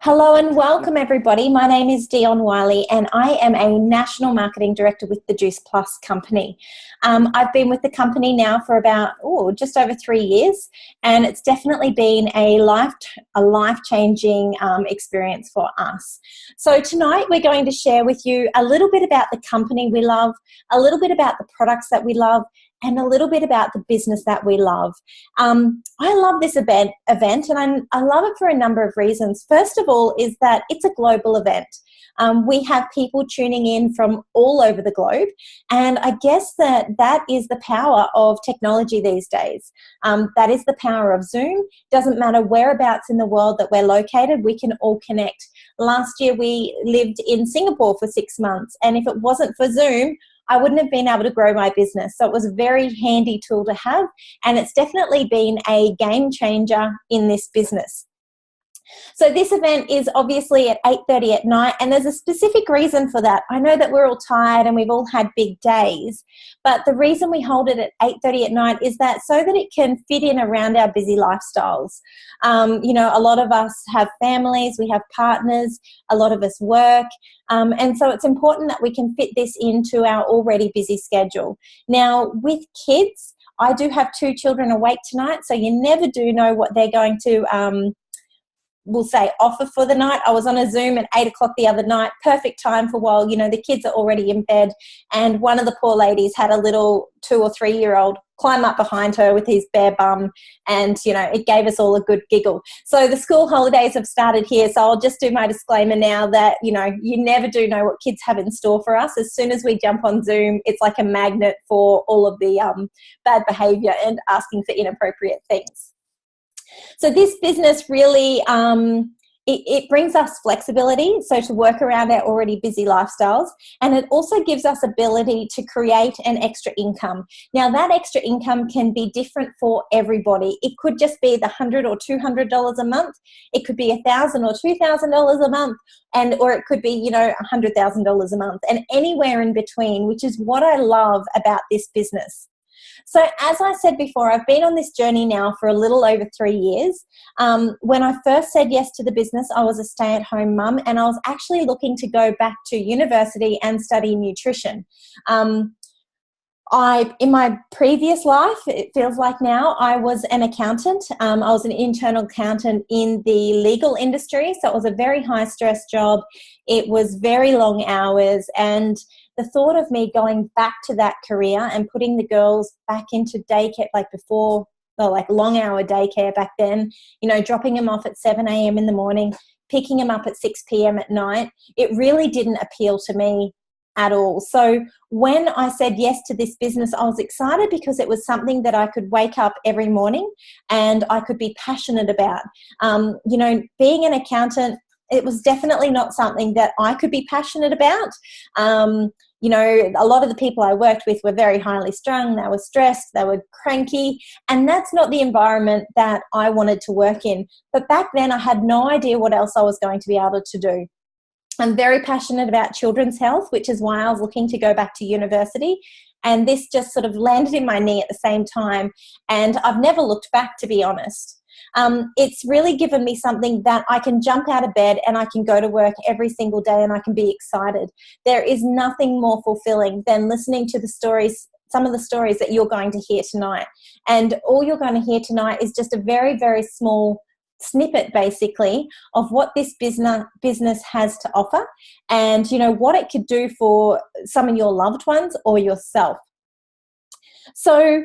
Hello and welcome everybody. My name is Dion Wiley and I am a National Marketing Director with the Juice Plus company. I've been with the company now for about just over 3 years, and it's definitely been a life-changing experience for us. So tonight we're going to share with you a little bit about the company we love, a little bit about the products that we love, and a little bit about the business that we love. I love this event and I love it for a number of reasons. First of all is that it's a global event. We have people tuning in from all over the globe, and I guess that is the power of technology these days. That is the power of Zoom. Doesn't matter whereabouts in the world that we're located, we can all connect. Last year we lived in Singapore for 6 months, and if it wasn't for Zoom, I wouldn't have been able to grow my business. So it was a very handy tool to have, and it's definitely been a game changer in this business. So this event is obviously at 8:30 at night, and there's a specific reason for that. I know that we're all tired and we've all had big days, but the reason we hold it at 8:30 at night is that so that it can fit in around our busy lifestyles. A lot of us have families, we have partners, a lot of us work, and so it's important that we can fit this into our already busy schedule. Now, with kids, I do have 2 children awake tonight, so you never do know what they're going to we'll say offer for the night. I was on a Zoom at 8 o'clock the other night, perfect time for while, the kids are already in bed, and one of the poor ladies had a little 2 or 3 year old climb up behind her with his bare bum, and, it gave us all a good giggle. So the school holidays have started here, so I'll just do my disclaimer now that, you never do know what kids have in store for us. As soon as we jump on Zoom, it's like a magnet for all of the bad behavior and asking for inappropriate things. So this business really, it brings us flexibility, so to work around our already busy lifestyles, and it also gives us ability to create an extra income. Now, that extra income can be different for everybody. It could just be the $100 or $200 a month. It could be $1,000 or $2,000 a month, or it could be, $100,000 a month, and anywhere in between, which is what I love about this business. So as I said before, I've been on this journey now for a little over 3 years. When I first said yes to the business, I was a stay-at-home mum, and I was actually looking to go back to university and study nutrition. In my previous life, it feels like now, I was an accountant. I was an internal accountant in the legal industry, so it was a very high-stress job. It was very long hours, and the thought of me going back to that career and putting the girls back into daycare, like long hour daycare back then, dropping them off at 7 a.m. in the morning, picking them up at 6 p.m. at night, it really didn't appeal to me at all. So when I said yes to this business, I was excited because it was something that I could wake up every morning and I could be passionate about. Being an accountant, it was definitely not something that I could be passionate about. A lot of the people I worked with were very highly strung, they were stressed, they were cranky, and that's not the environment that I wanted to work in. But back then I had no idea what else I was going to be able to do. I'm very passionate about children's health, which is why I was looking to go back to university. And this just sort of landed in my knee at the same time. And I've never looked back, to be honest. It's really given me something that I can jump out of bed and I can go to work every single day and I can be excited. There is nothing more fulfilling than listening to the stories, some of the stories that you're going to hear tonight. And all you're going to hear tonight is just a very, very small snippet, basically, of what this business has to offer and, what it could do for some of your loved ones or yourself. So,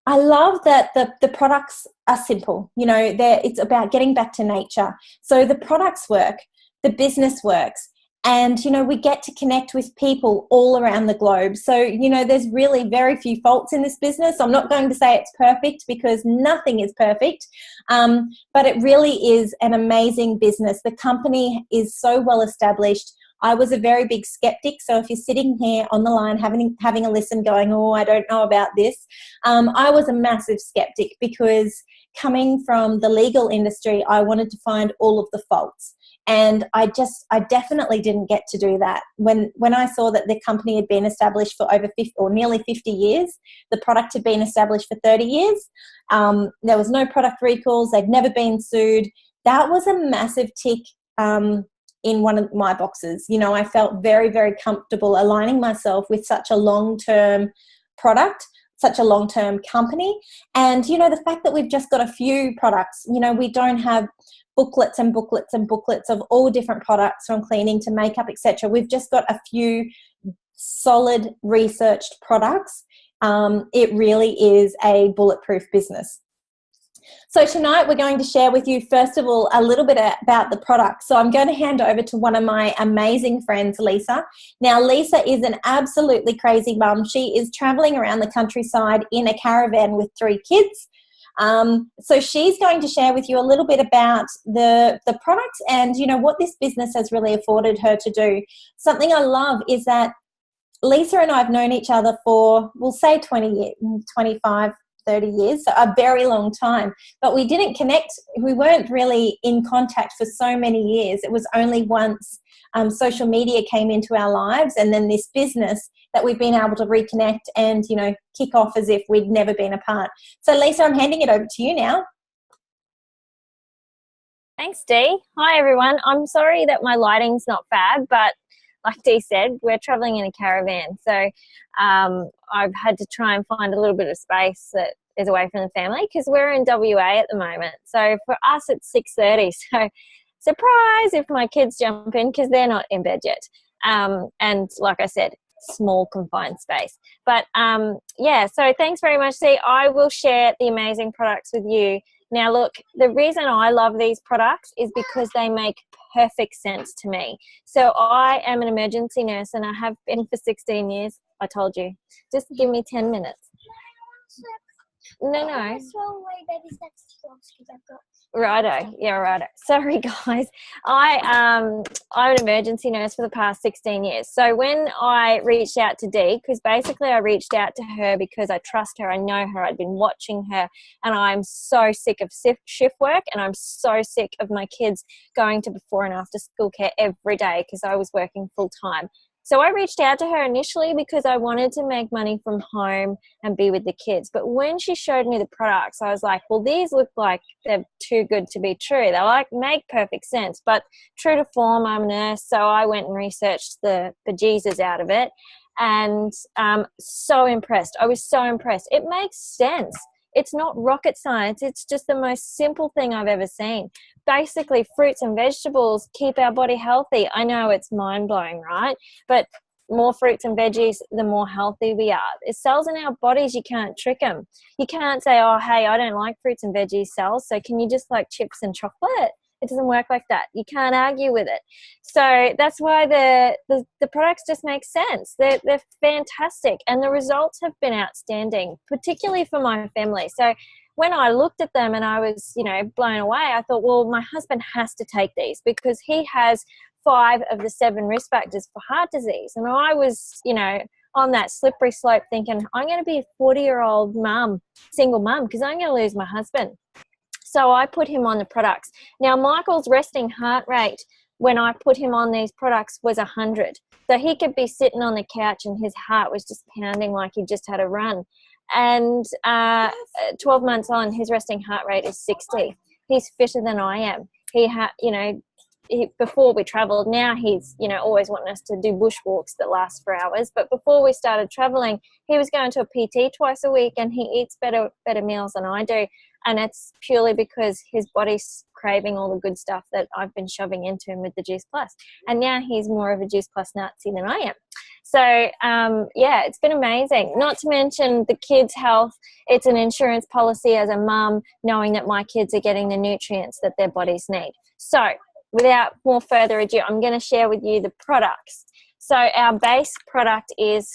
I love that the products are simple. It's about getting back to nature. So the products work, the business works, and, we get to connect with people all around the globe. So, there's really very few faults in this business. I'm not going to say it's perfect because nothing is perfect, but it really is an amazing business. The company is so well established. I was a very big skeptic, so if you're sitting here on the line having a listen going, I don't know about this, I was a massive skeptic because coming from the legal industry, I wanted to find all of the faults. And I definitely didn't get to do that. When I saw that the company had been established for over 50 or nearly 50 years, the product had been established for 30 years, there was no product recalls, they'd never been sued, that was a massive tick in one of my boxes. You know, I felt very, very comfortable aligning myself with such a long-term product, such a long-term company. And, you know, the fact that we've just got a few products, you know, we don't have booklets and booklets and booklets of all different products from cleaning to makeup, etc. We've just got a few solid researched products. It really is a bulletproof business. So tonight we're going to share with you, first of all, a little bit about the product. So I'm going to hand over to one of my amazing friends, Lisa. Now, Lisa is an absolutely crazy mum. She is traveling around the countryside in a caravan with 3 kids. So she's going to share with you a little bit about the products and, you know, what this business has really afforded her to do. Something I love is that Lisa and I have known each other for, we'll say 20 years, 25, 30 years, so a very long time. But we didn't connect. We weren't really in contact for so many years. It was only once social media came into our lives, and then this business, that we've been able to reconnect and, you know, kick off as if we'd never been apart. So Lisa, I'm handing it over to you now. Thanks, Dee. Hi, everyone. I'm sorry that my lighting's not fab, but like Dee said, we're traveling in a caravan. So I've had to try and find a little bit of space that is away from the family because we're in WA at the moment. So for us, it's 6:30. So surprise if my kids jump in because they're not in bed yet. And like I said, small confined space. But yeah, so thanks very much, Dee. I will share the amazing products with you. Now, look, the reason I love these products is because they make perfect sense to me. So I am an emergency nurse and I have been for 16 years. I told you. Just give me 10 minutes. No. Righto. Yeah, righto. Sorry, guys. I'm an emergency nurse for the past 16 years. So when I reached out to Dee, because basically I reached out to her because I trust her, I know her, I'd been watching her, and I'm so sick of shift work, and I'm so sick of my kids going to before and after school care every day because I was working full time. So I reached out to her initially because I wanted to make money from home and be with the kids. But when she showed me the products, I was like, well, these look like they're too good to be true. They make perfect sense. But true to form, I'm a nurse, so I went and researched the bejesus out of it. And so impressed. I was so impressed. It makes sense. It's not rocket science. It's just the most simple thing I've ever seen. Basically, fruits and vegetables keep our body healthy. I know it's mind-blowing, right? But more fruits and veggies, the more healthy we are. It's cells in our bodies, you can't trick them. You can't say, oh, hey, I don't like fruits and veggies cells, so can you just like chips and chocolate? It doesn't work like that. You can't argue with it. So that's why the products just make sense. They're fantastic, and the results have been outstanding, particularly for my family. So when I looked at them and I was, you know, blown away, I thought, well, my husband has to take these because he has 5 of the 7 risk factors for heart disease. And I was, you know, on that slippery slope thinking, I'm going to be a 40-year-old mum, single mum, because I'm going to lose my husband. So I put him on the products. Now, Michael's resting heart rate when I put him on these products was 100. So he could be sitting on the couch and his heart was just pounding like he just had a run. And 12 months on, his resting heart rate is 60. He's fitter than I am. Before we traveled, now he's, you know, always wanting us to do bushwalks that last for hours. But before we started traveling, he was going to a PT twice a week, and he eats better meals than I do. And it's purely because his body's craving all the good stuff that I've been shoving into him with the Juice Plus. And now he's more of a Juice Plus Nazi than I am. So, yeah, it's been amazing. Not to mention the kids' health. It's an insurance policy as a mum, knowing that my kids are getting the nutrients that their bodies need. So, without more further ado, I'm going to share with you the products. So, our base product is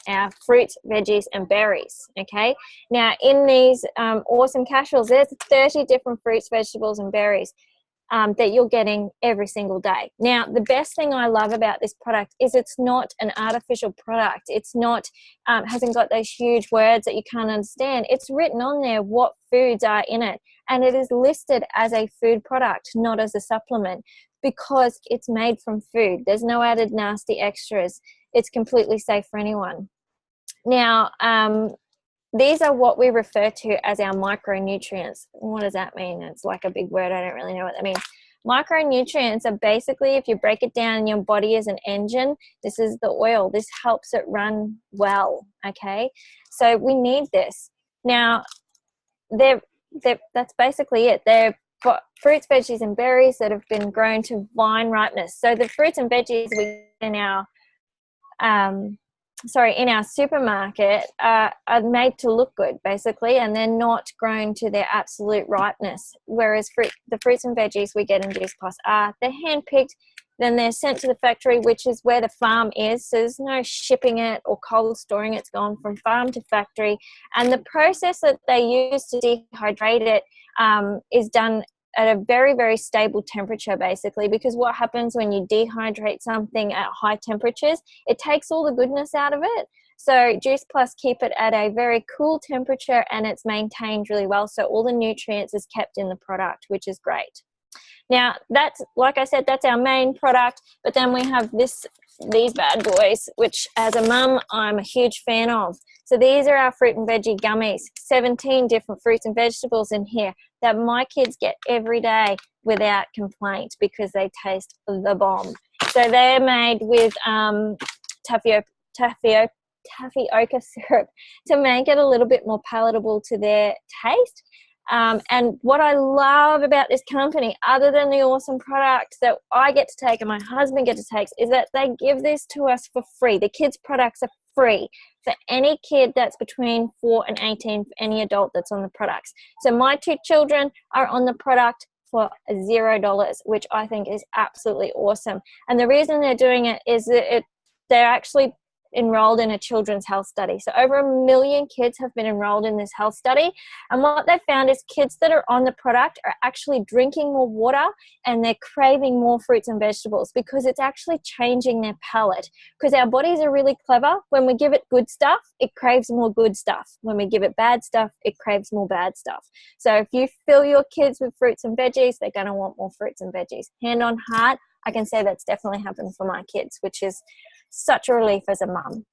our fruits, veggies, and berries, okay? Now, in these awesome capsules, there's 30 different fruits, vegetables, and berries that you're getting every single day. Now, the best thing I love about this product is it's not an artificial product. It's not, hasn't got those huge words that you can't understand. It's written on there what foods are in it, and it is listed as a food product, not as a supplement, because it's made from food. There's no added nasty extras. It's completely safe for anyone. Now, these are what we refer to as our micronutrients. What does that mean? It's like a big word. I don't really know what that means. Micronutrients are basically, if you break it down in your body as an engine, this is the oil. This helps it run well, okay? So we need this. Now, that's basically it. They're fruits, veggies, and berries that have been grown to vine ripeness. So the fruits and veggies we in our in our supermarket are made to look good, basically, and they're not grown to their absolute ripeness. Whereas the fruits and veggies we get in Juice Plus they're hand-picked, then they're sent to the factory, which is where the farm is. So there's no shipping it or cold storing. It's gone from farm to factory. And the process that they use to dehydrate it is done at a very, very stable temperature, basically, because what happens when you dehydrate something at high temperatures, it takes all the goodness out of it. So Juice Plus keep it at a very cool temperature, and it's maintained really well. So all the nutrients is kept in the product, which is great. Now, that's, like I said, that's our main product, but then we have these bad boys, which as a mum, I'm a huge fan of. So these are our fruit and veggie gummies, 17 different fruits and vegetables in here that my kids get every day without complaint because they taste the bomb. So they're made with tapioca syrup to make it a little bit more palatable to their taste. And what I love about this company, other than the awesome products that I get to take and my husband gets to take, is that they give this to us for free. The kids' products are free for any kid that's between 4 and 18, for any adult that's on the products. So my 2 children are on the product for $0, which I think is absolutely awesome. And the reason they're doing it is that they're actually enrolled in a children's health study. So over 1 million kids have been enrolled in this health study. And what they found is kids that are on the product are actually drinking more water and they're craving more fruits and vegetables because it's actually changing their palate. Because our bodies are really clever. When we give it good stuff, it craves more good stuff. When we give it bad stuff, it craves more bad stuff. So if you fill your kids with fruits and veggies, they're going to want more fruits and veggies. Hand on heart, I can say that's definitely happened for my kids, which is such a relief as a mum.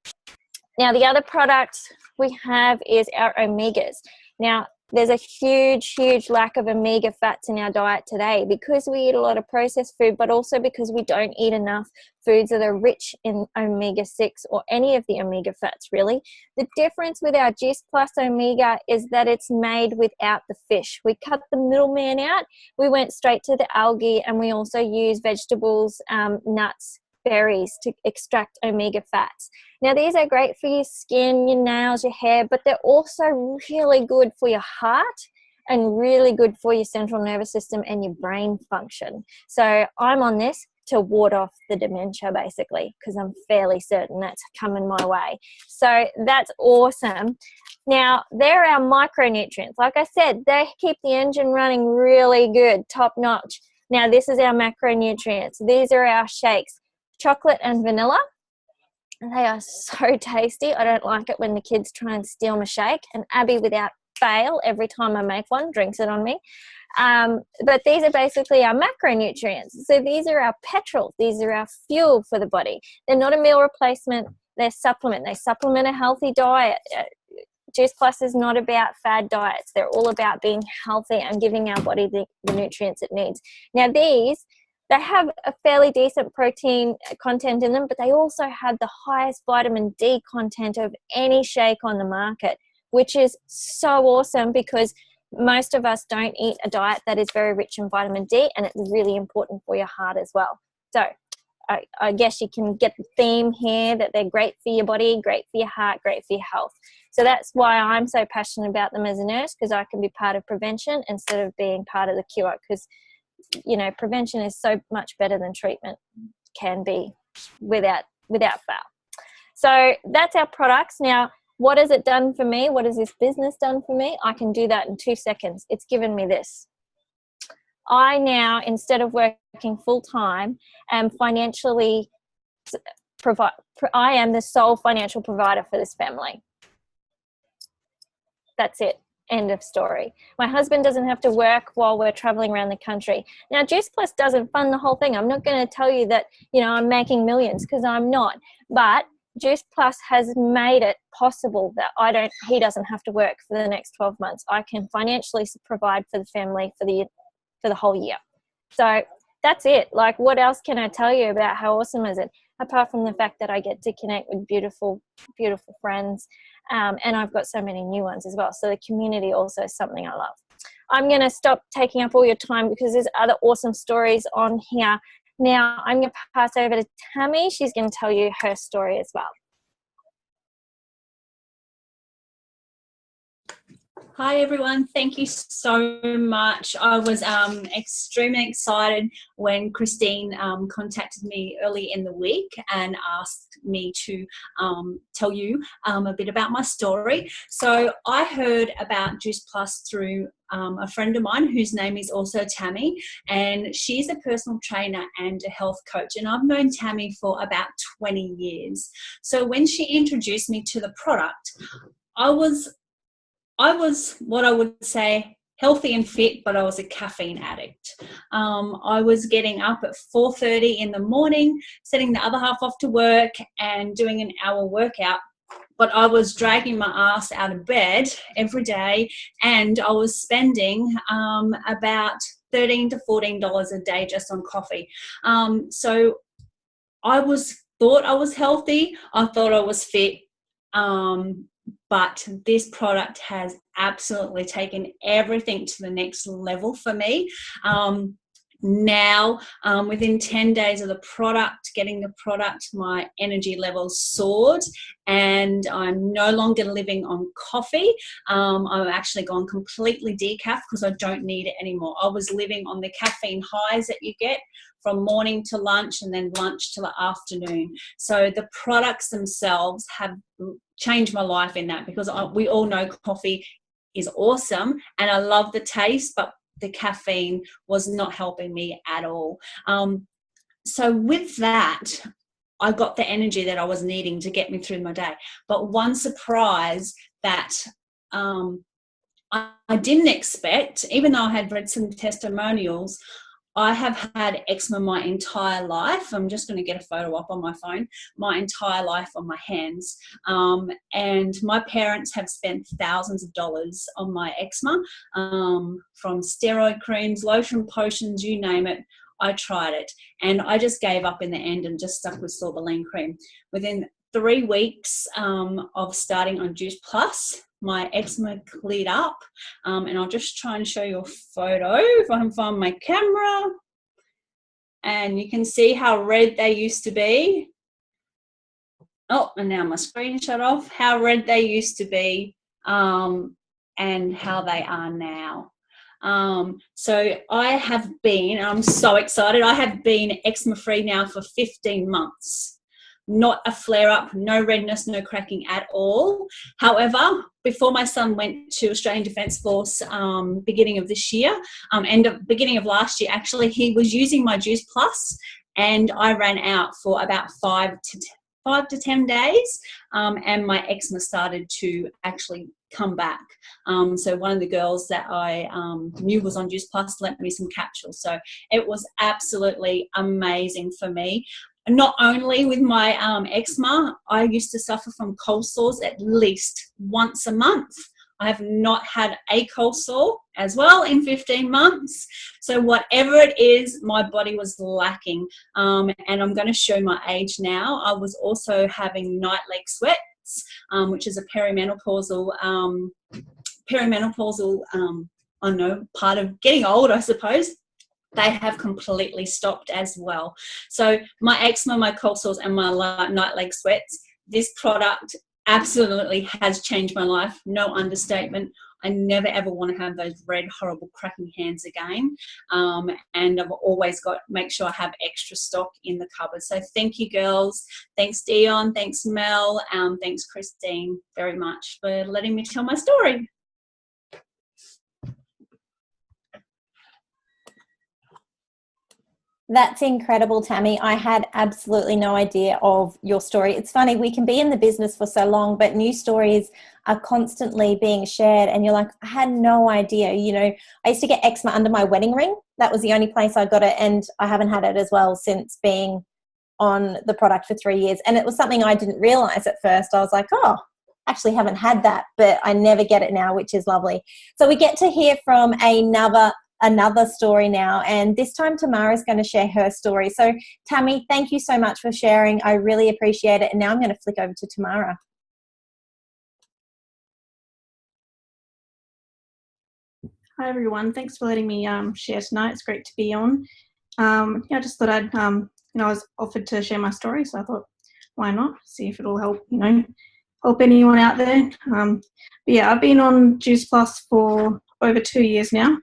Now, the other product we have is our omegas. Now, there's a huge, huge lack of omega fats in our diet today because we eat a lot of processed food, but also because we don't eat enough foods that are rich in omega-6 or any of the omega fats, really. The difference with our Juice Plus Omega is that it's made without the fish. We cut the middleman out. We went straight to the algae, and we also use vegetables, nuts, berries to extract omega fats. Now, these are great for your skin, your nails, your hair, but they're also really good for your heart and really good for your central nervous system and your brain function. So I'm on this to ward off the dementia, basically, because I'm fairly certain that's coming my way. So that's awesome. Now, they're our micronutrients. Like I said, they keep the engine running really good, top notch. Now, this is our macronutrients. These are our shakes. Chocolate and vanilla. They are so tasty. I don't like it when the kids try and steal my shake. And Abby, without fail, every time I make one, drinks it on me. But these are basically our macronutrients. So these are our petrol. These are our fuel for the body. They're not a meal replacement. They're supplement. They supplement a healthy diet. Juice Plus is not about fad diets. They're all about being healthy and giving our body the nutrients it needs. Now, they have a fairly decent protein content in them, but they also have the highest vitamin D content of any shake on the market, which is so awesome because most of us don't eat a diet that is very rich in vitamin D, and it's really important for your heart as well. So I guess you can get the theme here that they're great for your body, great for your heart, great for your health. So that's why I'm so passionate about them as a nurse, because I can be part of prevention instead of being part of the cure, because you know, prevention is so much better than treatment can be without fail. So that's our products. Now, what has it done for me? What has this business done for me? I can do that in 2 seconds. It's given me this. I now, instead of working full-time, am financially I am the sole financial provider for this family. That's it. End of story. My husband doesn't have to work while we're traveling around the country. Now, Juice Plus doesn't fund the whole thing. I'm not going to tell you that, you know, I'm making millions, because I'm not. But Juice Plus has made it possible that he doesn't have to work for the next 12 months. I can financially provide for the family for the whole year. So that's it. Like, what else can I tell you about how awesome is it? Apart from the fact that I get to connect with beautiful, beautiful friends. And I've got so many new ones as well. So the community also is something I love. I'm going to stop taking up all your time because there's other awesome stories on here. Now I'm going to pass over to Tammy. She's going to tell you her story as well. Hi everyone, thank you so much. I was extremely excited when Christine contacted me early in the week and asked me to tell you a bit about my story. So I heard about Juice Plus through a friend of mine whose name is also Tammy, and she's a personal trainer and a health coach, and I've known Tammy for about 20 years. So when she introduced me to the product, I was what I would say healthy and fit, but I was a caffeine addict. I was getting up at 4:30 in the morning, setting the other half off to work and doing an hour workout. But I was dragging my ass out of bed every day, and I was spending about $13 to $14 a day just on coffee. So I thought I was healthy. I thought I was fit. But this product has absolutely taken everything to the next level for me. Now, within 10 days of getting the product, my energy levels soared, and I'm no longer living on coffee. I've actually gone completely decaf because I don't need it anymore. I was living on the caffeine highs that you get from morning to lunch and then lunch to the afternoon. So the products themselves have changed my life in that, because we all know coffee is awesome and I love the taste, but the caffeine was not helping me at all. So with that, I got the energy that I was needing to get me through my day. But one surprise that I didn't expect, even though I had read some testimonials, I have had eczema my entire life. I'm just going to get a photo up on my phone. My entire life on my hands. And my parents have spent thousands of dollars on my eczema, from steroid creams, lotion, potions, you name it. I tried it. And I just gave up in the end and just stuck with Sorbolene cream. Within 3 weeks of starting on Juice Plus, my eczema cleared up, and I'll just try and show you a photo if I can find my camera, and you can see how red they used to be. Oh, and now my screen shut off. How red they used to be, and how they are now. So I have been, I'm so excited, I have been eczema free now for 15 months. Not a flare up, no redness, no cracking at all. However, before my son went to Australian Defence Force, beginning of this year, beginning of last year, actually, he was using my Juice Plus, and I ran out for about 5 to 10 days, and my eczema started to actually come back. So one of the girls that I knew was on Juice Plus lent me some capsules. So it was absolutely amazing for me. Not only with my eczema, I used to suffer from cold sores at least once a month. I have not had a cold sore as well in 15 months. So whatever it is, my body was lacking. And I'm going to show my age now. I was also having night leg sweats, which is a perimenopausal, I don't know, part of getting old, I suppose. They have completely stopped as well. So my eczema, my cold sores, and my night leg sweats, this product absolutely has changed my life. No understatement. I never ever want to have those red, horrible, cracking hands again. And I've always make sure I have extra stock in the cupboard. So thank you, girls. Thanks, Dion. Thanks, Mel. Thanks, Christine, very much for letting me tell my story. That's incredible, Tammy. I had absolutely no idea of your story. It's funny, we can be in the business for so long, but new stories are constantly being shared, and you're like, I had no idea. You know, I used to get eczema under my wedding ring. That was the only place I got it, and I haven't had it as well since being on the product for 3 years. And it was something I didn't realize at first. I was like, oh, actually haven't had that, but I never get it now, which is lovely. So we get to hear from another story now, and this time Tamara is going to share her story. So Tammy, thank you so much for sharing. I really appreciate it. And now I'm going to flick over to Tamara. Hi everyone, thanks for letting me share tonight. It's great to be on. I just thought I'd, I was offered to share my story, so I thought, why not? See if it'll help, help anyone out there. But yeah, I've been on Juice Plus for over 2 years now,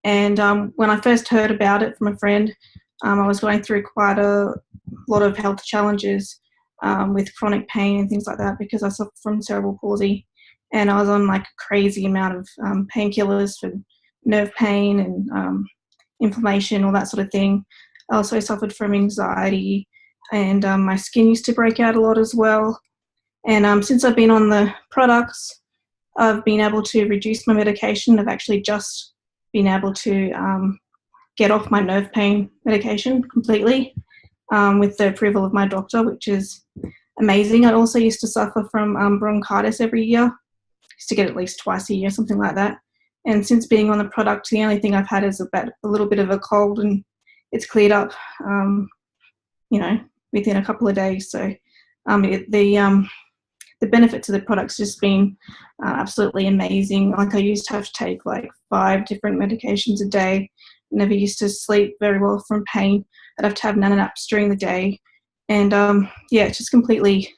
and when I first heard about it from a friend, I was going through quite a lot of health challenges with chronic pain and things like that because I suffer from cerebral palsy. And I was on like a crazy amount of painkillers for nerve pain and inflammation, all that sort of thing. I also suffered from anxiety, and my skin used to break out a lot as well. And since I've been on the products, I've been able to reduce my medication. I've actually just been able to get off my nerve pain medication completely with the approval of my doctor, which is amazing. I also used to suffer from bronchitis every year. Used to get at least twice a year, something like that. And since being on the product, the only thing I've had is a little bit of a cold, and it's cleared up, within a couple of days. So the benefits of the product's just been absolutely amazing. Like I used to have to take like 5 different medications a day. Never used to sleep very well from pain. I'd have to have naps during the day. And it just completely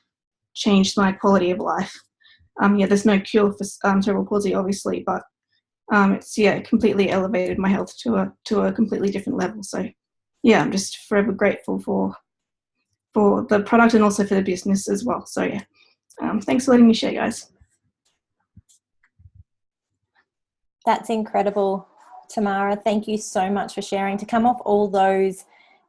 changed my quality of life. There's no cure for cerebral palsy, obviously, but it completely elevated my health to a completely different level. So, yeah, I'm just forever grateful for the product and also for the business as well. So, yeah, thanks for letting me share, guys. That's incredible, Tamara. Thank you so much for sharing. To come off all those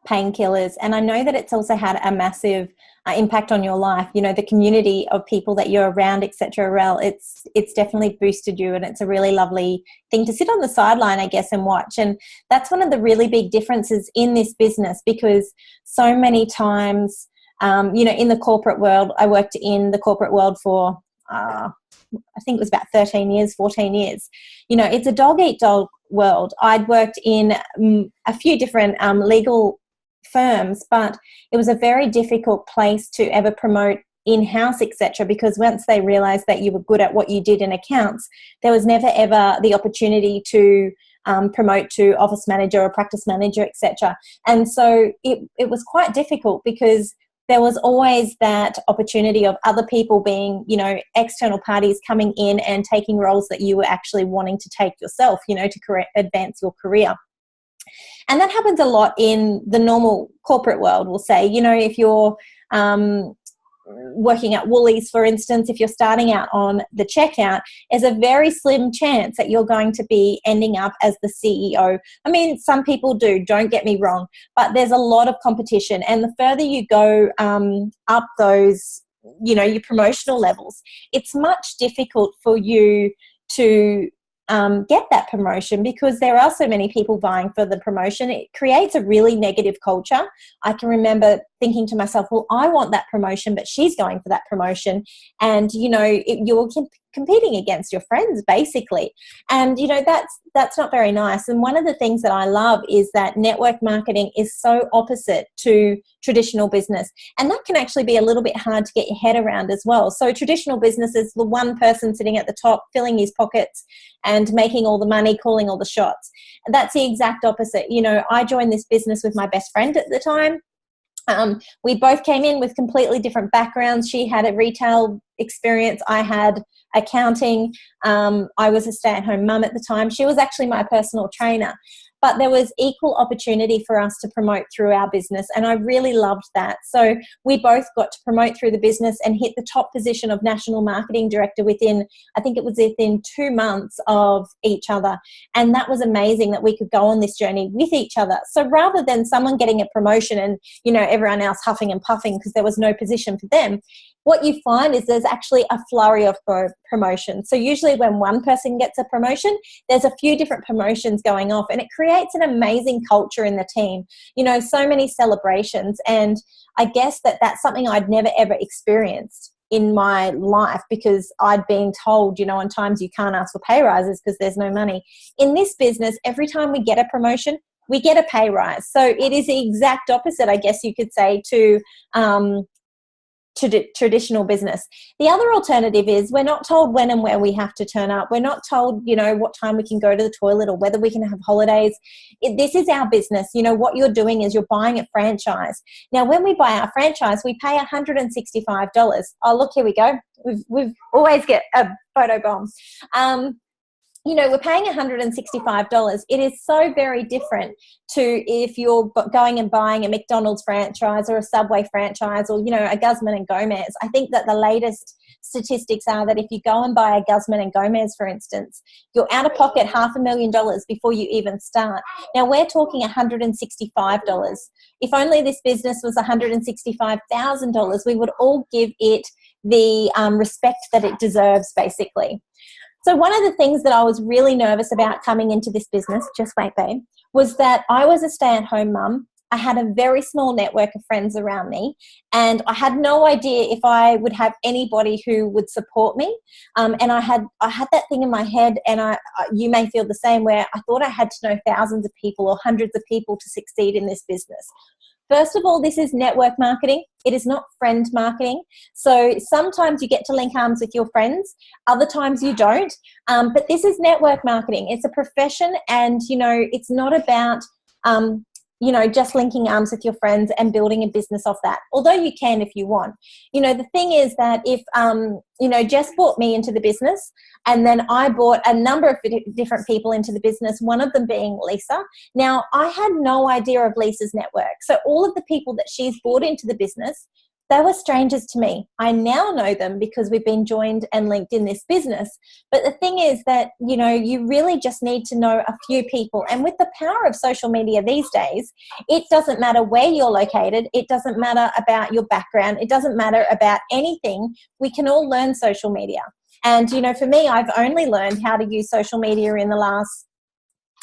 painkillers, and I know that it's also had a massive impact on your life, the community of people that you're around, etc. Well, it's definitely boosted you, and it's a really lovely thing to sit on the sideline, I guess, and watch. And that's one of the really big differences in this business, because so many times in the corporate world, I worked in the corporate world for I think it was about 13 years, 14 years. It's a dog-eat-dog world. I'd worked in a few different legal firms, but it was a very difficult place to ever promote in-house, etc., because once they realized that you were good at what you did in accounts, there was never ever the opportunity to promote to office manager or practice manager, etc. And so it was quite difficult, because there was always that opportunity of other people being, external parties coming in and taking roles that you were actually wanting to take yourself, to advance your career. And that happens a lot in the normal corporate world, we'll say. If you're working at Woolies, for instance, if you're starting out on the checkout, there's a very slim chance that you're going to be ending up as the CEO. I mean, some people do, don't get me wrong, but there's a lot of competition. And the further you go up those, your promotional levels, it's much difficult for you to get that promotion, because there are so many people vying for the promotion. It creates a really negative culture. I can remember thinking to myself, well, I want that promotion, but she's going for that promotion. And, you're competing against your friends, basically. And, that's not very nice. And one of the things that I love is that network marketing is so opposite to traditional business. And that can actually be a little bit hard to get your head around as well. So traditional business is the one person sitting at the top, filling his pockets and making all the money, calling all the shots. And that's the exact opposite. I joined this business with my best friend at the time. We both came in with completely different backgrounds. She had a retail experience. I had accounting. I was a stay-at-home mum at the time. She was actually my personal trainer. But there was equal opportunity for us to promote through our business, and I really loved that. So we both got to promote through the business and hit the top position of national marketing director within 2 months of each other. And that was amazing that we could go on this journey with each other. So rather than someone getting a promotion and, everyone else huffing and puffing because there was no position for them, what you find is there's actually a flurry of promotions. So usually when one person gets a promotion, there's a few different promotions going off, and it creates creates an amazing culture in the team. You know, so many celebrations, and I guess that's something I'd never ever experienced in my life, because I'd been told, you know, on times you can't ask for pay rises because there's no money. In this business, every time we get a promotion, we get a pay rise. So it is the exact opposite, I guess you could say, to traditional business. The other alternative is we're not told when and where we have to turn up. We're not told, you know, what time we can go to the toilet or whether we can have holidays. This is our business. You know, what you're doing is you're buying a franchise. Now, when we buy our franchise, we pay $165. Oh, look, here we go. We've always get a photo bomb. You know, we're paying $165. It is so very different to if you're going and buying a McDonald's franchise or a Subway franchise, or, you know, a Guzman and Gomez. I think that the latest statistics are that if you go and buy a Guzman and Gomez, for instance, you're out of pocket $500,000 before you even start. Now, we're talking $165. If only this business was $165,000, we would all give it the respect that it deserves, basically. So one of the things that I was really nervous about coming into this business, just wait, babe, was that I was a stay-at-home mum. I had a very small network of friends around me, and I had no idea if I would have anybody who would support me. And I had that thing in my head, and you may feel the same, where I thought I had to know thousands of people or hundreds of people to succeed in this business. First of all, this is network marketing. It is not friend marketing. So sometimes you get to link arms with your friends, other times you don't. But this is network marketing. It's a profession, and, you know, it's not about, you know, just linking arms with your friends and building a business off that. Although you can if you want. You know, the thing is that if, you know, Jess brought me into the business, and then I brought a number of different people into the business, one of them being Lisa. Now, I had no idea of Lisa's network. So all of the people that she's brought into the business, they were strangers to me. I now know them because we've been joined and linked in this business. But the thing is that, you know, you really just need to know a few people. And with the power of social media these days, it doesn't matter where you're located. It doesn't matter about your background. It doesn't matter about anything. We can all learn social media. And, you know, for me, I've only learned how to use social media in the last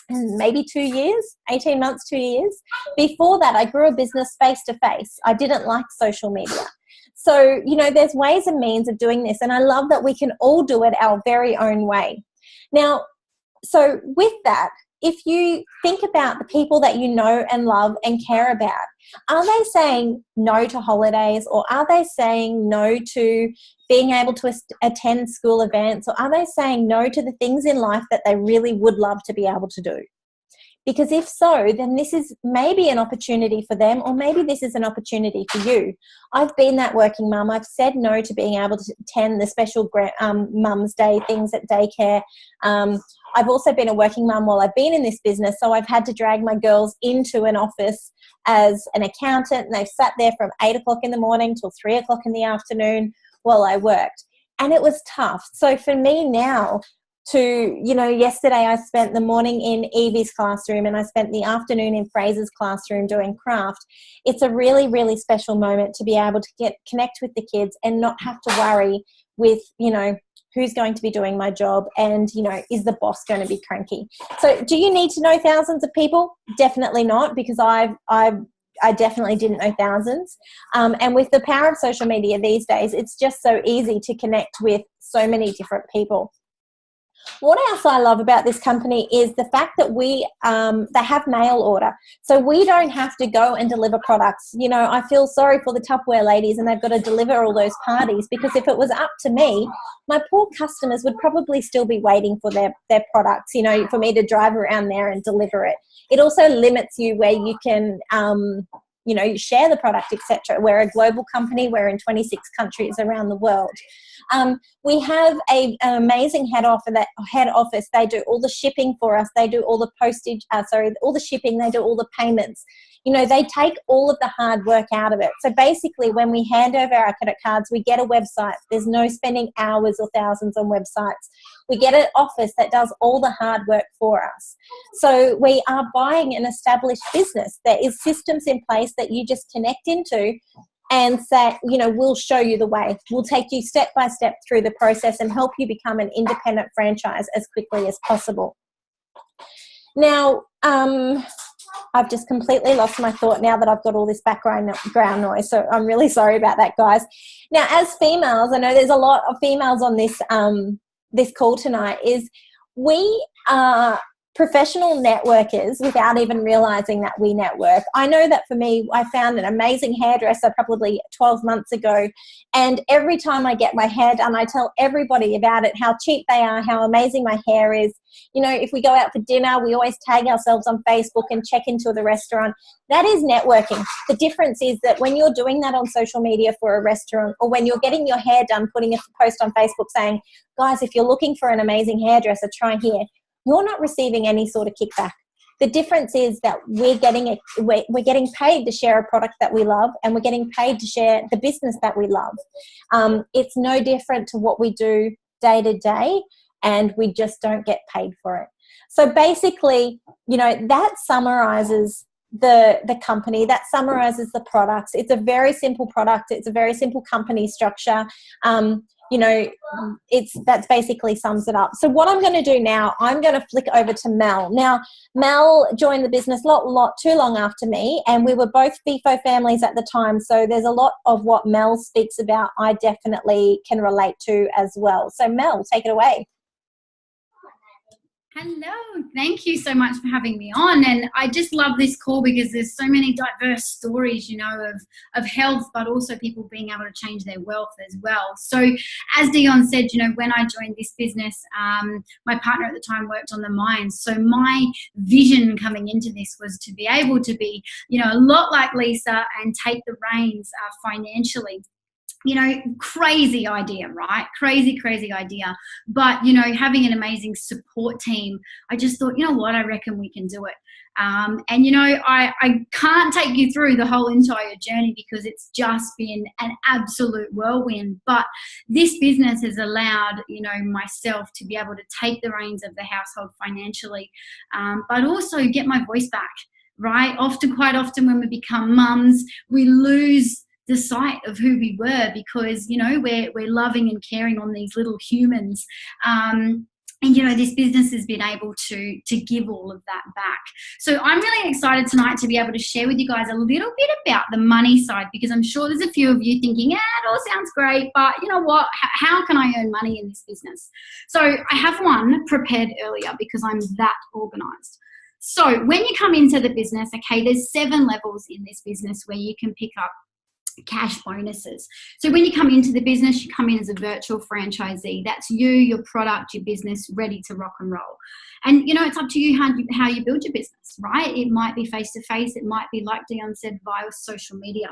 maybe 2 years, 18 months, 2 years. Before that, I grew a business face to face. I didn't like social media. So, you know, there's ways and means of doing this, and I love that we can all do it our very own way. Now, so with that, if you think about the people that you know and love and care about, are they saying no to holidays, or are they saying no to being able to attend school events, or are they saying no to the things in life that they really would love to be able to do? Because if so, then this is maybe an opportunity for them, or maybe this is an opportunity for you. I've been that working mum. I've said no to being able to attend the special Mum's Day things at daycare. I've also been a working mum while I've been in this business, so I've had to drag my girls into an office as an accountant, and they've sat there from 8 o'clock in the morning till 3 o'clock in the afternoon while I worked. And it was tough. So for me now, to, you know, yesterday I spent the morning in Evie's classroom and I spent the afternoon in Fraser's classroom doing craft. It's a really, really special moment to be able to connect with the kids and not have to worry with, you know, who's going to be doing my job, and, you know, is the boss going to be cranky? So do you need to know thousands of people? Definitely not, because I definitely didn't know thousands. And with the power of social media these days, it's just so easy to connect with so many different people. What else I love about this company is the fact that they have mail order. So we don't have to go and deliver products. You know, I feel sorry for the Tupperware ladies, and they've got to deliver all those parties, because if it was up to me, my poor customers would probably still be waiting for their products, you know, for me to drive around there and deliver it. It also limits you where you can, you know, you share the product, etc. We're a global company. We're in 26 countries around the world. We have an amazing head office. They do all the shipping for us. They do all the postage, all the shipping. They do all the payments. You know, they take all of the hard work out of it. So basically, when we hand over our credit cards, we get a website. There's no spending hours or thousands on websites. We get an office that does all the hard work for us. So we are buying an established business. There is systems in place that you just connect into and say, you know, we'll show you the way. We'll take you step by step through the process and help you become an independent franchise as quickly as possible. Now, I've just completely lost my thought now that I've got all this background noise. So I'm really sorry about that, guys. Now, as females, I know there's a lot of females on this this call tonight. Is we are professional networkers without even realizing that we network. I know that for me, I found an amazing hairdresser probably 12 months ago, and every time I get my hair done, I tell everybody about it, how cheap they are, how amazing my hair is. You know, if we go out for dinner, we always tag ourselves on Facebook and check into the restaurant. That is networking. The difference is that when you're doing that on social media for a restaurant, or when you're getting your hair done, putting a post on Facebook saying, guys, if you're looking for an amazing hairdresser, try here. You're not receiving any sort of kickback. The difference is that we're getting paid to share a product that we love, and we're getting paid to share the business that we love. It's no different to what we do day to day, and we just don't get paid for it. So basically, you know, that summarizes the company, that summarizes the products. It's a very simple product. It's a very simple company structure. You know, that's basically sums it up. So what I'm going to do now, I'm going to flick over to Mel. Now, Mel joined the business not too long after me, and we were both FIFO families at the time. So there's a lot of what Mel speaks about I definitely can relate to as well. So Mel, take it away. Hello, thank you so much for having me on. And I just love this call because there's so many diverse stories, you know, of health, but also people being able to change their wealth as well. So as Dion said, you know, when I joined this business, my partner at the time worked on the mines. So my vision coming into this was to be able to be, you know, a lot like Lisa and take the reins financially. You know, crazy idea, right? Crazy idea. But, you know, having an amazing support team, I just thought, you know what, I reckon we can do it. And, you know, I can't take you through the whole entire journey because it's just been an absolute whirlwind. But this business has allowed, you know, myself to be able to take the reins of the household financially, but also get my voice back, right? Quite often when we become mums, we lose the sight of who we were because, you know, we're loving and caring on these little humans. And, you know, this business has been able to give all of that back. So I'm really excited tonight to be able to share with you guys a little bit about the money side, because I'm sure there's a few of you thinking, it all sounds great, but you know what, how can I earn money in this business? So I have one prepared earlier because I'm that organized. So when you come into the business, okay, there's 7 levels in this business where you can pick up cash bonuses. So when you come into the business, you come in as a virtual franchisee. That's you, your product, your business ready to rock and roll. And, you know, it's up to you how you build your business, right? It might be face-to-face. It might be, like Dion said, via social media.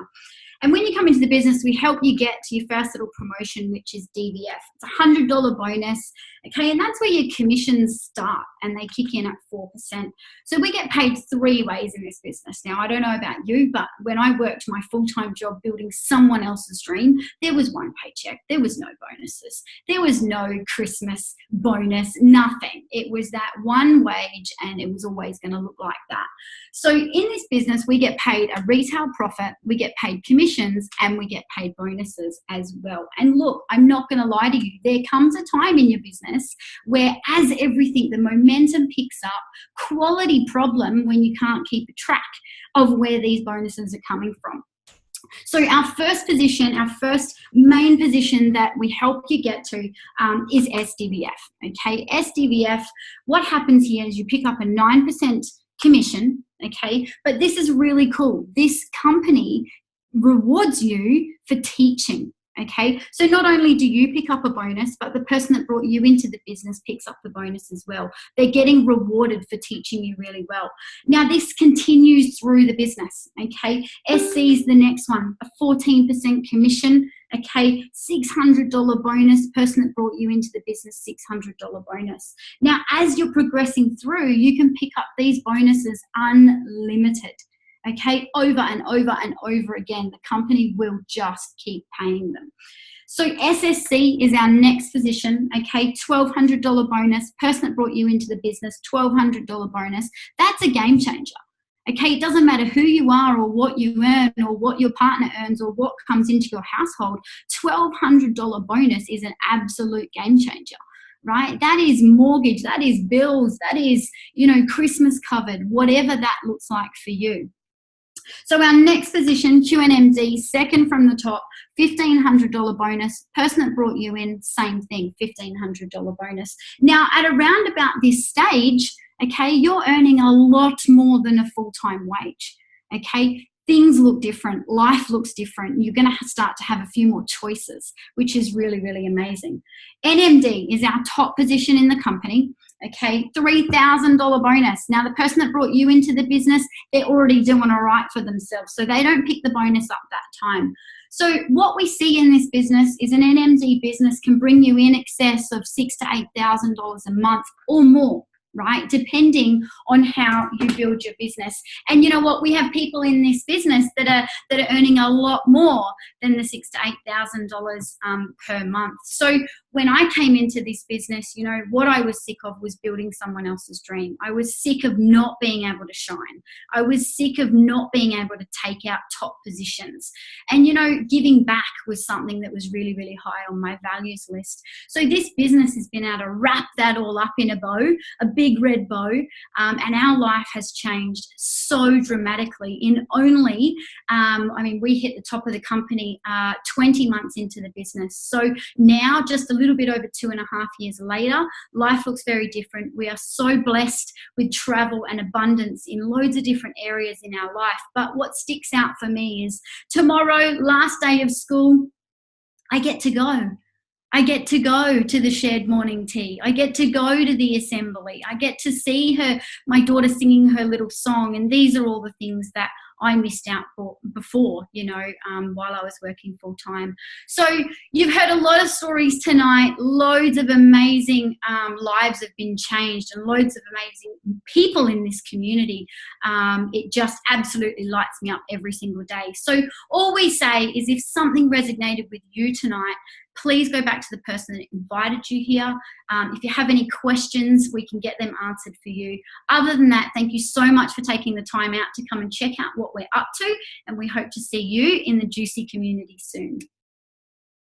And when you come into the business, we help you get to your first little promotion, which is DVF. It's a $100 bonus, okay? And that's where your commissions start, and they kick in at 4%. So we get paid 3 ways in this business. Now, I don't know about you, but when I worked my full-time job building someone else's dream, there was 1 paycheck. There was no bonuses. There was no Christmas bonus, nothing. It was that 1 wage, and it was always going to look like that. So in this business, we get paid a retail profit, we get paid commissions, and we get paid bonuses as well. And look, I'm not going to lie to you. There comes a time in your business where, as everything, the momentum picks up, quality problem when you can't keep a track of where these bonuses are coming from. So our first position, our first main position that we help you get to is SDVF, okay? SDVF, what happens here is you pick up a 9% commission, okay? But this is really cool. This company rewards you for teaching, okay? So not only do you pick up a bonus, but the person that brought you into the business picks up the bonus as well. They're getting rewarded for teaching you really well. Now this continues through the business, okay? SC is the next one, a 14% commission, okay? $600 bonus, person that brought you into the business, $600 bonus. Now as you're progressing through, you can pick up these bonuses unlimited. Okay, over and over and over again. The company will just keep paying them. So SSC is our next position, okay, $1,200 bonus, person that brought you into the business, $1,200 bonus. That's a game changer. Okay, it doesn't matter who you are or what you earn or what your partner earns or what comes into your household, $1,200 bonus is an absolute game changer. right? That is mortgage, that is bills, that is, you know, Christmas covered, whatever that looks like for you. So our next position, QNMD, second from the top, $1,500 bonus. Person that brought you in, same thing, $1,500 bonus. Now, at around about this stage, okay, you're earning a lot more than a full-time wage, okay? Things look different. Life looks different. You're going to start to have a few more choices, which is really, really amazing. NMD is our top position in the company. Okay, $3,000 bonus. Now, the person that brought you into the business, they're already doing all right for themselves, so they don't pick the bonus up that time. So what we see in this business is an NMD business can bring you in excess of $6,000 to $8,000 a month or more, right? Depending on how you build your business. And you know what? We have people in this business that are earning a lot more than the $6,000 to $8,000 per month. So when I came into this business, you know, what I was sick of was building someone else's dream. I was sick of not being able to shine. I was sick of not being able to take out top positions. And, you know, giving back was something that was really, really high on my values list. So this business has been able to wrap that all up in a bow, a big red bow, and our life has changed so dramatically in only, we hit the top of the company 20 months into the business. So now, just a little bit over 2.5 years later, life looks very different. We are so blessed with travel and abundance in loads of different areas in our life. But what sticks out for me is tomorrow, last day of school, I get to go. I get to go to the shared morning tea. I get to go to the assembly. I get to see my daughter singing her little song. And these are all the things that I missed out for before, while I was working full time. So you've heard a lot of stories tonight. Loads of amazing lives have been changed and loads of amazing people in this community. It just absolutely lights me up every single day. So all we say is if something resonated with you tonight, please go back to the person that invited you here. If you have any questions, we can get them answered for you. Other than that, thank you so much for taking the time out to come and check out what we're up to, and we hope to see you in the Juicy community soon.